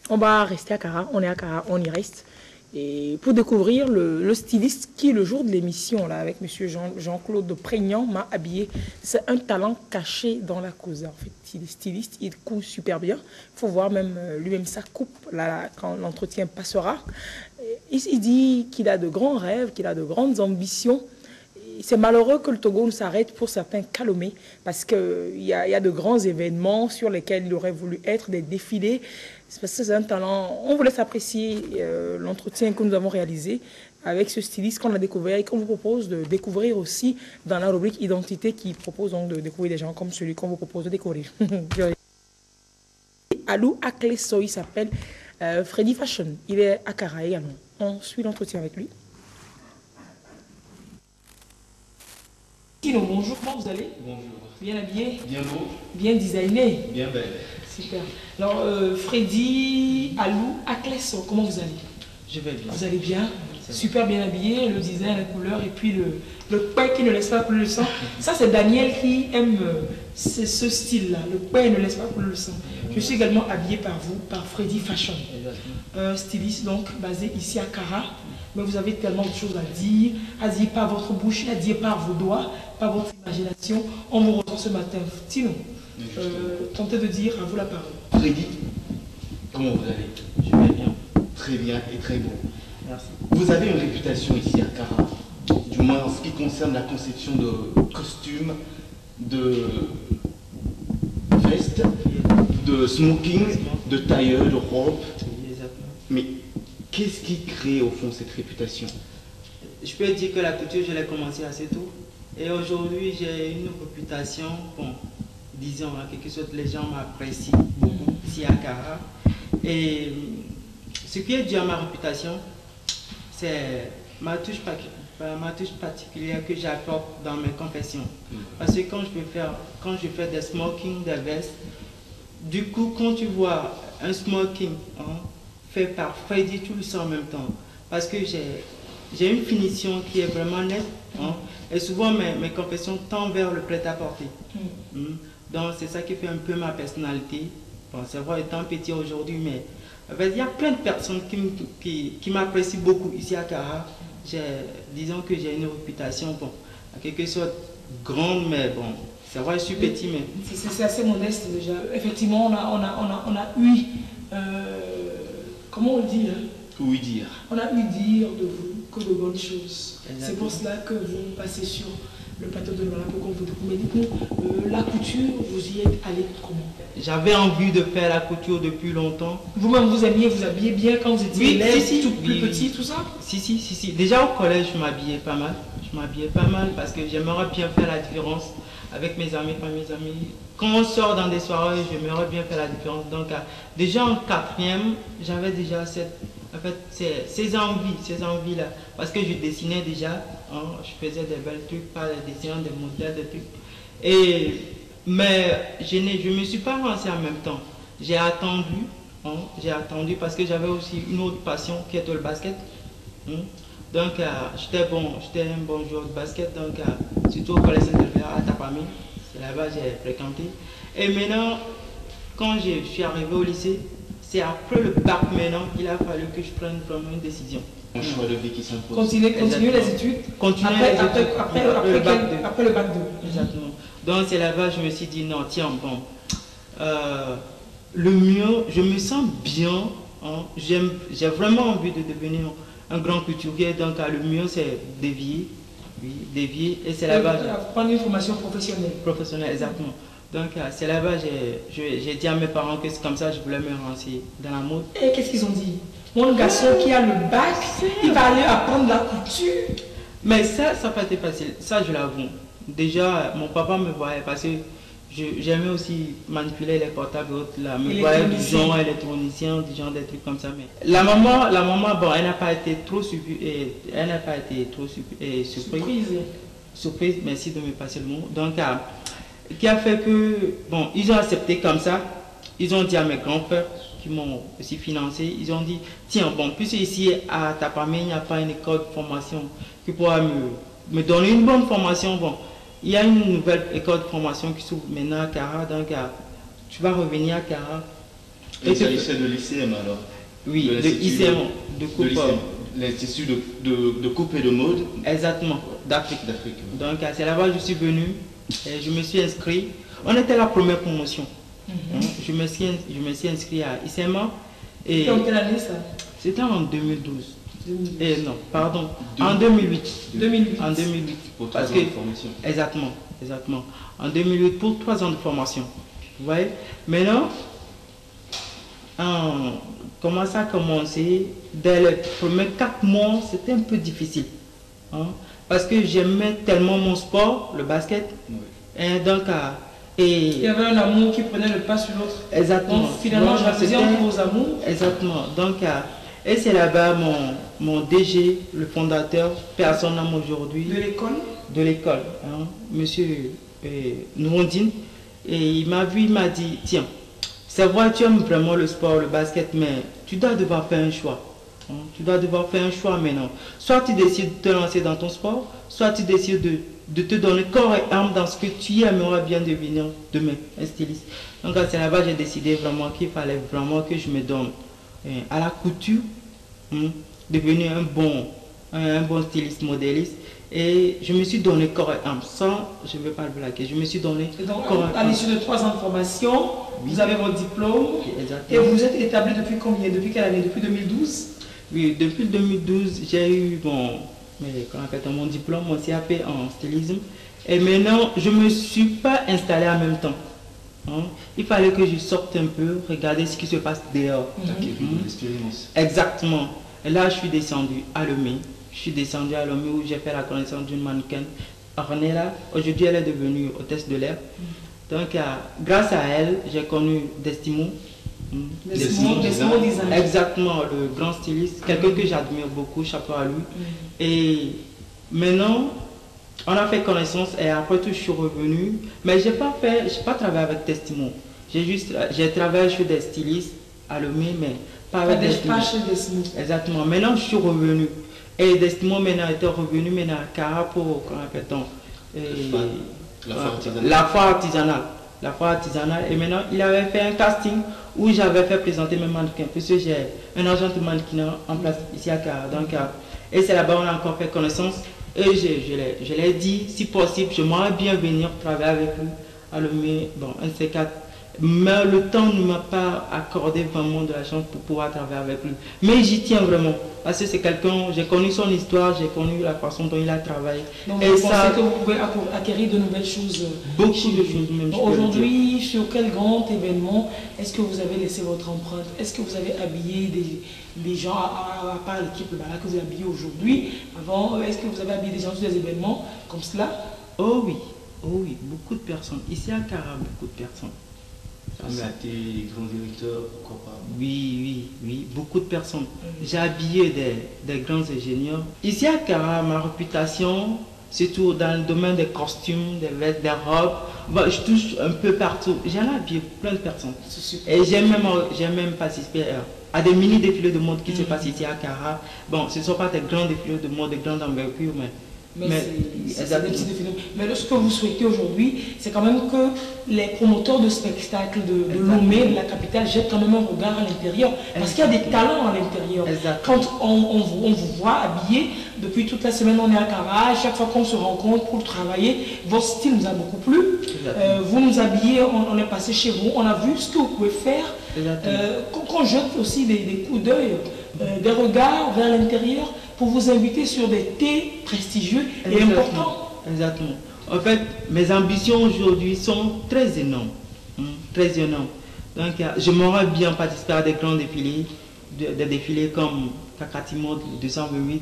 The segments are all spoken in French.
On va rester à Cara, on est à Cara, on y reste. Et pour découvrir le styliste qui, le jour de l'émission, là, avec monsieur Jean-Claude Prégnant, m'a habillé. C'est un talent caché dans la cause. En fait, il est styliste, il coud super bien. Il faut voir même lui-même sa coupe là, quand l'entretien passera. Il dit qu'il a de grands rêves, qu'il a de grandes ambitions. C'est malheureux que le Togo nous s'arrête pour certains calomés parce qu'il y a de grands événements sur lesquels il aurait voulu être, des défilés. C'est parce que c'est un talent. On vous laisse apprécier l'entretien que nous avons réalisé avec ce styliste qu'on a découvert et qu'on vous propose de découvrir aussi dans la rubrique Identité qui propose donc de découvrir des gens comme celui qu'on vous propose de découvrir. Alou Akleso, il s'appelle Freddy Fashion. Il est à Cara également. On suit l'entretien avec lui. Tino, bonjour, comment vous allez? Bonjour. Bien habillé? Bien beau. Bien designé? Bien belle. Super. Alors, Freddy Alou Akleso, comment vous allez? Je vais bien. Vous allez bien? Super bien habillé, le design, la couleur et puis le pain qui ne laisse pas couler le sang. Ça, c'est Daniel qui aime ce style-là. Le pain ne laisse pas couler le sang. Je suis également habillé par vous, par Freddy Fashion. Styliste donc basé ici à Cara. Mais vous avez tellement de choses à dire par votre bouche, à dire par vos doigts, par votre imagination. On vous reçoit ce matin. Tino, tentez de dire à vous la parole. Freddy, comment vous allez? Je vais bien. Très bien et très bon. Merci. Vous avez une réputation ici à Cara, du moins en ce qui concerne la conception de costumes, de vestes, de smoking, de tailleur, de robe. Mais qu'est-ce qui crée au fond cette réputation? Je peux dire que la couture, je l'ai commencé assez tôt. Et aujourd'hui, j'ai une réputation, bon, disons en quelque sorte, les gens m'apprécient beaucoup ici à Cara. Et ce qui est dû à ma réputation, c'est ma touche particulière que j'apporte dans mes confessions. Parce que quand je fais des smokings, des vestes, du coup, quand tu vois un smoking fait par Freddy, tu le sens en même temps. Parce que j'ai une finition qui est vraiment nette. Et souvent, mes confessions tendent vers le prêt-à-porter. Donc, c'est ça qui fait un peu ma personnalité. Bon, c'est vrai, étant petit aujourd'hui, mais en fait, il y a plein de personnes qui m'apprécient beaucoup ici à Cara. Disons que j'ai une réputation, bon, en quelque sorte grande, mais bon, c'est vrai, je suis petit, mais... C'est assez modeste déjà. Effectivement, on a eu... comment on le dit, hein? Oui dire. On a eu dire de vous que de bonnes choses. C'est pour cela que vous passez sur le plateau de Lola pour qu'on vous découvre. Mais dites-nous, la couture, vous y êtes allé comment? J'avais envie de faire la couture depuis longtemps. Vous-même, vous aimiez vous habiller bien quand vous étiez élève, tout plus petit, tout ça? Si. Déjà au collège, je m'habillais pas mal. Parce que j'aimerais bien faire la différence avec mes amis, pas mes amis. Quand on sort dans des soirées, j'aimerais bien faire la différence. Donc, déjà en quatrième, j'avais déjà ces envies-là. Parce que je dessinais déjà, je faisais des belles trucs, pas des dessins, des modèles, des trucs. Mais je ne me suis pas lancé en même temps. J'ai attendu parce que j'avais aussi une autre passion qui était le basket. Donc, j'étais un bon joueur de basket, donc surtout au collège Saint-Albert à Tapami, c'est là-bas que j'ai fréquenté. Et maintenant, quand je suis arrivé au lycée, c'est après le bac maintenant qu'il a fallu que je prenne vraiment une décision. Un choix de vie qui s'impose. Continuer les études. Après le bac 2. Exactement. Donc c'est là-bas que je me suis dit, non, tiens, bon, le mieux, je me sens bien, j'ai vraiment envie de devenir un grand couturier, donc le mieux c'est dévier, et c'est là-bas... Prendre une formation professionnelle. Professionnelle, exactement. Donc c'est là-bas que j'ai dit à mes parents que c'est comme ça que je voulais me lancer dans la mode. Et qu'est-ce qu'ils ont dit? Mon garçon qui a le bac, il va aller apprendre la couture. Mais ça n'a pas été facile, ça je l'avoue. Déjà, mon papa me voyait parce que j'aimais aussi manipuler les portables et autres, là, me voyait du genre électronicien, du genre des trucs comme ça. Mais la maman, bon, elle n'a pas été trop surprise. Surprise, merci de me passer le mot. Donc, qui a fait que, bon, ils ont accepté comme ça. Ils ont dit à mes grands frères qui m'ont aussi financé, ils ont dit, tiens, bon, puisque ici à Tapamé, il n'y a pas une école de formation qui pourra me donner une bonne formation, bon, il y a une nouvelle école de formation qui s'ouvre maintenant à Cara, donc tu vas revenir à Cara Et il s'agissait de l'ICM alors? Oui, de ICM, de coupe. L'Institut de coupe et de mode? Exactement, d'Afrique. Oui. Donc c'est là-bas que je suis venu et je me suis inscrit. On était la première promotion. Je me suis inscrit à ICMA. C'était en quelle année ça? C'était en 2012. Et non, pardon, en 2008. 2008. En 2008. Pour 3 ans de formation. Exactement. En 2008 pour 3 ans de formation. Vous voyez? Maintenant, comment ça a commencé? Dès les premiers 4 mois, c'était un peu difficile. Parce que j'aimais tellement mon sport, le basket. Oui. Et donc, il y avait un amour qui prenait le pas sur l'autre. Exactement. Donc finalement, j'avais entre vos amours. Exactement. Donc, et c'est là-bas mon DG, le fondateur, personne n'aime aujourd'hui. De l'école? De l'école, monsieur Nourondine. Et il m'a vu, il m'a dit, tiens, c'est vrai, tu aimes vraiment le sport, le basket, mais tu dois devoir faire un choix. Tu dois devoir faire un choix maintenant. Soit tu décides de te lancer dans ton sport, soit tu décides de te donner corps et âme dans ce que tu aimerais bien devenir demain, un styliste. Donc c'est là-bas que j'ai décidé vraiment qu'il fallait vraiment que je me donne à la couture, devenir un bon styliste modéliste. Et je me suis donné corps et âme, sans, je ne vais pas le blaguer, je me suis donné corps et âme. À l'issue de 3 ans de formation, vous avez votre diplôme, et vous êtes établi depuis combien? Depuis quelle année? Depuis 2012? Oui, depuis 2012, j'ai eu mon diplôme, mon CAP en stylisme. Et maintenant, je ne me suis pas installé en même temps. Il fallait que je sorte un peu, regarder ce qui se passe dehors. L'expérience. Exactement. Et là, je suis descendu à Lomé. Où j'ai fait la connaissance d'une mannequin, Ornella. Aujourd'hui, elle est devenue hôtesse de l'air. Donc, grâce à elle, j'ai connu Destimo. Destimo Design. Exactement, le grand styliste. Quelqu'un que j'admire beaucoup, chapeau à lui. Et maintenant, on a fait connaissance et après tout, je suis revenu. Mais je n'ai pas travaillé avec Destimo. J'ai travaillé chez des stylistes à Lomé, mais pas avec Destimo. Exactement. Maintenant, je suis revenu. Et Destimo maintenant était revenu maintenant à Cara pour, comment appelle-t-on, la foire artisanale. Et maintenant, il avait fait un casting où j'avais fait présenter mes mannequins. Parce que j'ai un agent de mannequinat en place ici à Cara. Donc, et c'est là-bas on a encore fait connaissance. Et je l'ai dit, si possible, j'aimerais bien venir travailler avec lui à Lomé, un de ces 4. Mais le temps ne m'a pas accordé vraiment de la chance pour pouvoir travailler avec lui. Mais j'y tiens vraiment. Parce que c'est quelqu'un, j'ai connu son histoire, j'ai connu la façon dont il a travaillé. Donc vous pensez que vous pouvez acquérir de nouvelles choses? Beaucoup de choses même. Aujourd'hui, sur quel grand événement est-ce que vous avez laissé votre empreinte? Est-ce que vous avez habillé des gens, à part l'équipe que vous avez habillé aujourd'hui? Avant, est-ce que vous avez habillé des gens sur des événements comme cela? Oh oui, beaucoup de personnes. Ici à Cara, beaucoup de personnes. À tes grands directeurs, pourquoi pas? Oui, beaucoup de personnes. J'ai habillé des grands ingénieurs. Ici à Cara, ma réputation, surtout dans le domaine des costumes, des vêtements, des robes, je touche un peu partout. J'en ai habillé plein de personnes. Et j'ai même participé à des mini-défilés de mode qui se passent ici à Cara. Bon, ce ne sont pas des grands défilés de mode, de grande envergure, mais c'est des petits défilés. Mais ce que vous souhaitez aujourd'hui, c'est quand même que les promoteurs de spectacles de Lomé, de la capitale, jettent quand même un regard à l'intérieur. Parce qu'il y a des talents à l'intérieur. Quand on vous voit habillé, depuis toute la semaine on est à Cara, chaque fois qu'on se rencontre pour travailler, votre style nous a beaucoup plu. Vous nous habillez, on est passé chez vous, on a vu ce que vous pouvez faire. Qu'on jette aussi des coups d'œil, des regards vers l'intérieur, pour vous inviter sur des thés prestigieux et importants. Exactement. En fait, mes ambitions aujourd'hui sont très énormes. Très énormes. Donc, je m'aurais bien participé à des grands défilés, des défilés comme Kakatimo 228,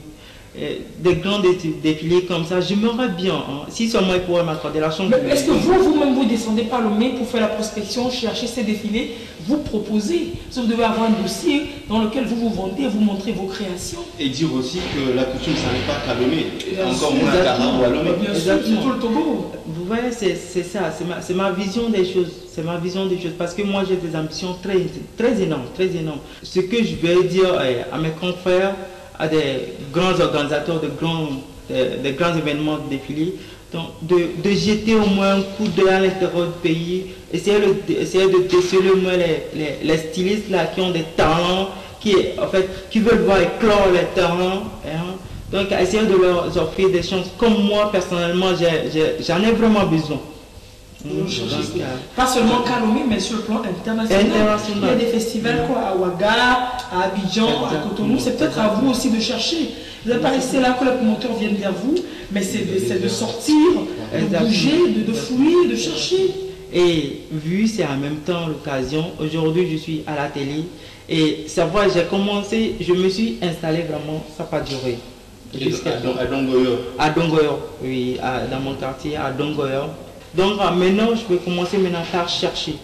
des grands défilés comme ça. Je m'aurais bien, si seulement il pourrait m'accorder la chance. Est-ce que vous-même, vous descendez par Lomé pour faire la prospection, chercher ces défilés, vous proposez? Vous devez avoir un dossier dans lequel vous vous vendez, vous montrez vos créations. Et dire aussi que la couture ne s'arrête pas qu'à Lomé, encore moins à Cara ou à Lomé. Bien sûr, c'est tout le Togo. Vous voyez, c'est ça, c'est ma vision des choses. C'est ma vision des choses, parce que moi j'ai des ambitions très énormes, très énormes. Ce que je vais dire à mes confrères, à des grands organisateurs de grands événements de défilés, Donc, de jeter au moins un coup d'œil à l'intérieur du pays, essayer de déceler au moins les stylistes là qui ont des talents, qui veulent voir éclore les talents. Hein. Donc, essayer de leur offrir des chances. Comme moi, personnellement, j'en ai vraiment besoin. Pas seulement qu'à Lomé, mais sur le plan international. Il y a des festivals quoi, à Ouaga, à Abidjan, à Cotonou. C'est peut-être à vous aussi de chercher. Vous n'êtes pas resté là que les promoteurs viennent vers vous, mais c'est de sortir, de bouger, de fouiller, de chercher. Et vu c'est en même temps l'occasion, aujourd'hui je suis à la télé et ça va, j'ai commencé, je me suis installé vraiment, ça n'a pas duré. À Dongoyo. À Dongoyo, oui, dans mon quartier, à Dongoyo. Donc maintenant, je vais commencer maintenant par chercher.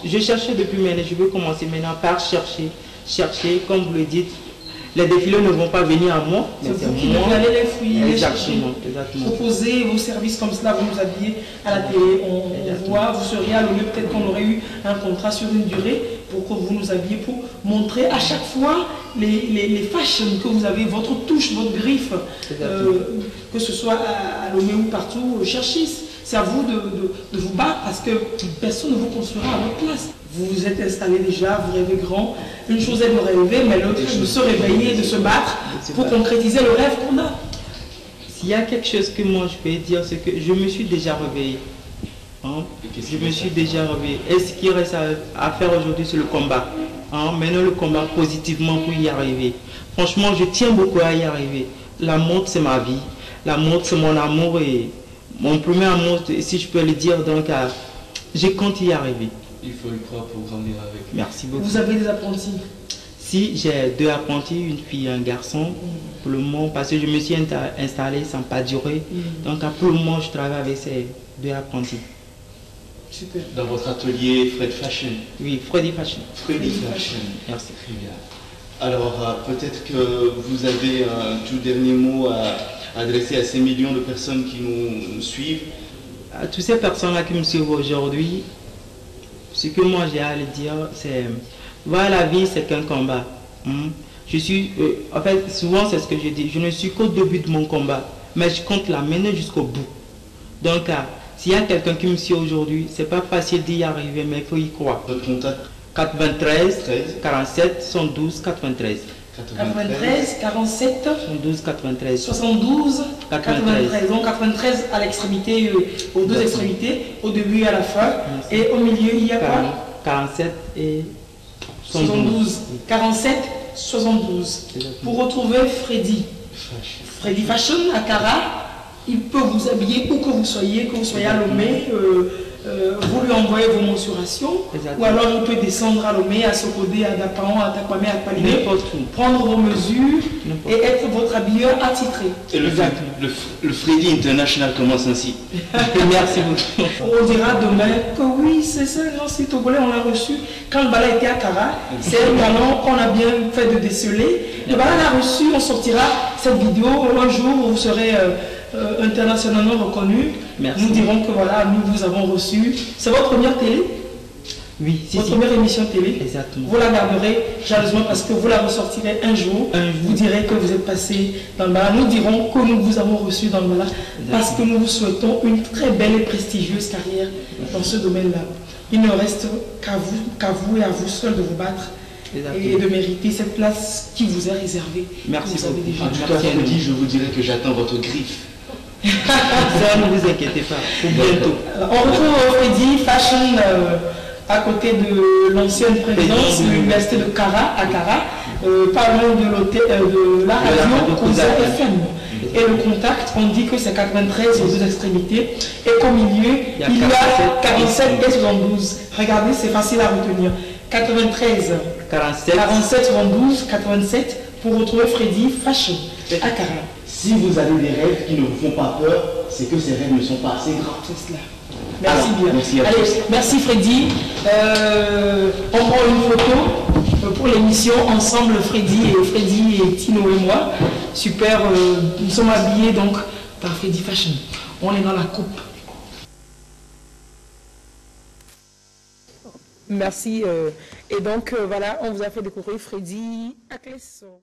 Je cherchais depuis maintenant, je vais commencer maintenant par chercher. Chercher, comme vous le dites, les défilés ne vont pas venir à moi. C'est vous qui devez aller les fouiller, les chercher. Exactement. Proposer vos services comme cela, vous nous habillez à la télé, on voit, vous seriez à Lomé, peut-être qu'on aurait eu un contrat sur une durée pour que vous nous habillez, pour montrer à chaque fois les fashions que vous avez, votre touche, votre griffe, que ce soit à Lomé ou partout, cherchez. C'est à vous de vous battre parce que personne ne vous construira à votre place. Vous vous êtes installé déjà, vous rêvez grand. Une chose est de rêver, mais l'autre est de se réveiller, de se battre pour concrétiser le rêve qu'on a. S'il y a quelque chose que moi je peux dire, c'est que je me suis déjà réveillé. Je me suis déjà réveillé. Et ce qui reste à faire aujourd'hui, c'est le combat. Maintenant, le combat positivement pour y arriver. Franchement, je tiens beaucoup à y arriver. La mode, c'est ma vie. La mode, c'est mon amour et mon premier amour, si je peux le dire, donc je compte y arriver. Il faut y croire pour grandir avec. Merci beaucoup. Vous avez des apprentis? Si, j'ai 2 apprentis, une fille et un garçon. Pour le moment, parce que je me suis installé sans pas durer. Donc pour le moment, je travaille avec ces 2 apprentis. Super. Dans votre atelier Fred Fashion? Oui, Freddy Fashion. Freddy Fashion. Merci. Très bien. Alors, peut-être que vous avez un tout dernier mot à adresser à ces millions de personnes qui nous suivent. À toutes ces personnes-là qui me suivent aujourd'hui, ce que moi j'ai à le dire, c'est voir la vie, c'est qu'un combat. Je suis, en fait, souvent c'est ce que je dis, je ne suis qu'au début de mon combat, mais je compte la mener jusqu'au bout. Donc, s'il y a quelqu'un qui me suit aujourd'hui, c'est pas facile d'y arriver, mais il faut y croire. Votre contact? 93 47 112 93. 93 47 112 93. 72 93. Donc 93 à l'extrémité, aux 2 extrémités, au début et à la fin. Merci. Et au milieu, il y a quoi? 47 et 72. 47 72. Pour retrouver Freddy. Freddy Fashion à Cara, il peut vous habiller où que vous soyez à Lomé. Vous lui envoyez vos mensurations. Exactement. Ou alors il peut descendre à Lomé, à Sokodé, à Dapaon, à Takwame, à Palmé, prendre vos mesures et être votre habilleur attitré. Et le Freddy International commence ainsi. Merci beaucoup. On dira demain que oui, c'est ça, l'ancien Togolais, on l'a reçu. Quand le bala était à Cara, c'est un talent qu'on a bien fait de déceler. Le bala l'a reçu, on sortira cette vidéo un jour où vous serez internationalement reconnu. Merci. Nous dirons que voilà, nous vous avons reçu. C'est votre première télé? Oui, votre première émission télé. Exactement. Vous la garderez jalousement parce que vous la ressortirez un jour. Vous direz que vous êtes passé dans le bala. Nous dirons que nous vous avons reçu dans le bala parce que nous vous souhaitons une très belle et prestigieuse carrière dans ce domaine-là. Il ne reste qu'à vous et à vous seul de vous battre. Exactement. Et de mériter cette place qui vous est réservée. Merci beaucoup. En tout cas, Freddy, je vous dirais que j'attends votre griffe. Ça, ne vous inquiétez pas, pour bientôt. On retrouve Freddy Fashion à côté de l'ancienne présidence de l'université de Cara, à Cara, pas loin de l'hôtel de la radio Causa FM. Et le contact, on dit que c'est 93 aux 2 extrémités. Et qu'au milieu, il y a 47 et 72. Regardez, c'est facile à retenir. 93, 47, 72, 87 pour retrouver Freddy Fashion à Cara. Si vous avez des rêves qui ne vous font pas peur, c'est que ces rêves ne sont pas assez grands. C'est cela. Merci bien. Merci à tous. Merci Freddy. On prend une photo pour l'émission ensemble, Freddy et Tino et moi. Super, nous sommes habillés donc par Freddy Fashion. On est dans la coupe. Merci. Et donc voilà, on vous a fait découvrir Freddy Aklesso.